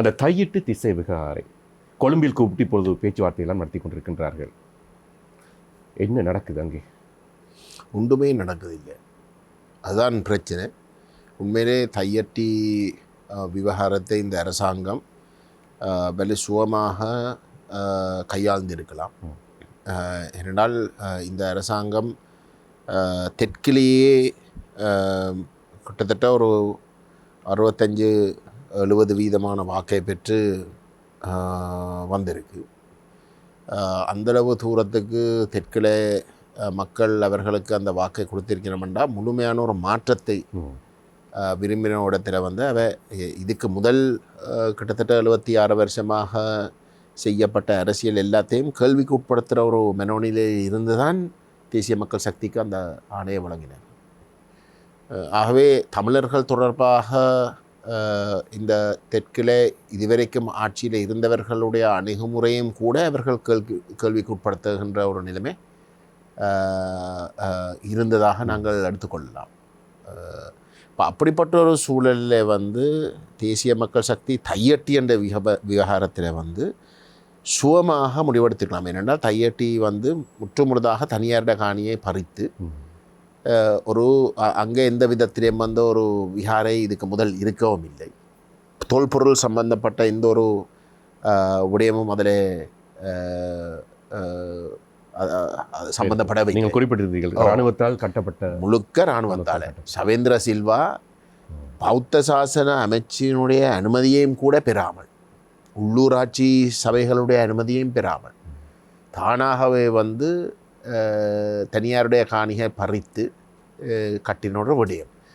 அந்த தையிட்டு திசை விகாரை கொழும்பில் கூப்பிட்டு இப்பொழுது பேச்சுவார்த்தையெல்லாம் நடத்தி கொண்டிருக்கின்றார்கள். என்ன நடக்குது அங்கே? ஒன்றுமே நடக்குதில்லை. அதுதான் பிரச்சனை. உண்மையிலே தையட்டி விவகாரத்தை இந்த அரசாங்கம் வெலை சுகமாக கையாழ்ந்திருக்கலாம். ஏனென்றால் இந்த அரசாங்கம் தெற்கிலேயே கிட்டத்தட்ட ஒரு 65-70% வாக்கை பெற்று வந்திருக்கு. அந்தளவு தூரத்துக்கு தெற்கில் மக்கள் அவர்களுக்கு அந்த வாக்கை கொடுத்திருக்கணும்னா முழுமையான ஒரு மாற்றத்தை விரும்பின இடத்துல வந்து இதுக்கு முதல் கிட்டத்தட்ட 76 வருஷமாக செய்யப்பட்ட அரசியல் எல்லாத்தையும் கேள்விக்கு உட்படுத்துகிற ஒரு மெனோனிலே இருந்து தான் தேசிய மக்கள் சக்திக்கு அந்த ஆணையை வழங்கினார். ஆகவே தமிழர்கள் தொடர்பாக இந்த தெற்கில் இதுவரைக்கும் ஆட்சியில் இருந்தவர்களுடைய அணுகுமுறையும் கூட அவர்கள் கேள்விக்கு உட்படுத்துகின்ற ஒரு நிலைமை இருந்ததாக நாங்கள் எடுத்துக்கொள்ளலாம். இப்போ அப்படிப்பட்ட ஒரு சூழலில் வந்து தேசிய மக்கள் சக்தி தையட்டி என்ற விவகாரத்தில் வந்து சுகமாக முடிவெடுத்துக்கலாம். ஏனென்றால் தையட்டி வந்து முற்றுமுழுதாக தனியாரிட காணியை பறித்து ஒரு அங்கே எந்த விதத்திலேயும் வந்து ஒரு விகாரை இதுக்கு முதல் இருக்கவும் இல்லை. தொல்பொருள் சம்பந்தப்பட்ட எந்த ஒரு விடயமும் அதில் சம்பந்தப்படவில்லை. நீங்கள் குறிப்பிட்டிருந்தீர்கள் இராணுவத்தால் கட்டப்பட்ட முழுக்க இராணுவத்தால். சவேந்திர சில்வா பௌத்த சாசன அமைச்சினுடைய அனுமதியையும் கூட பெறாமல், உள்ளூராட்சி சபைகளுடைய அனுமதியையும் பெறாமல் தானாகவே வந்து தனியாருடைய காணியை பறித்து கட்டினோட விடயம்.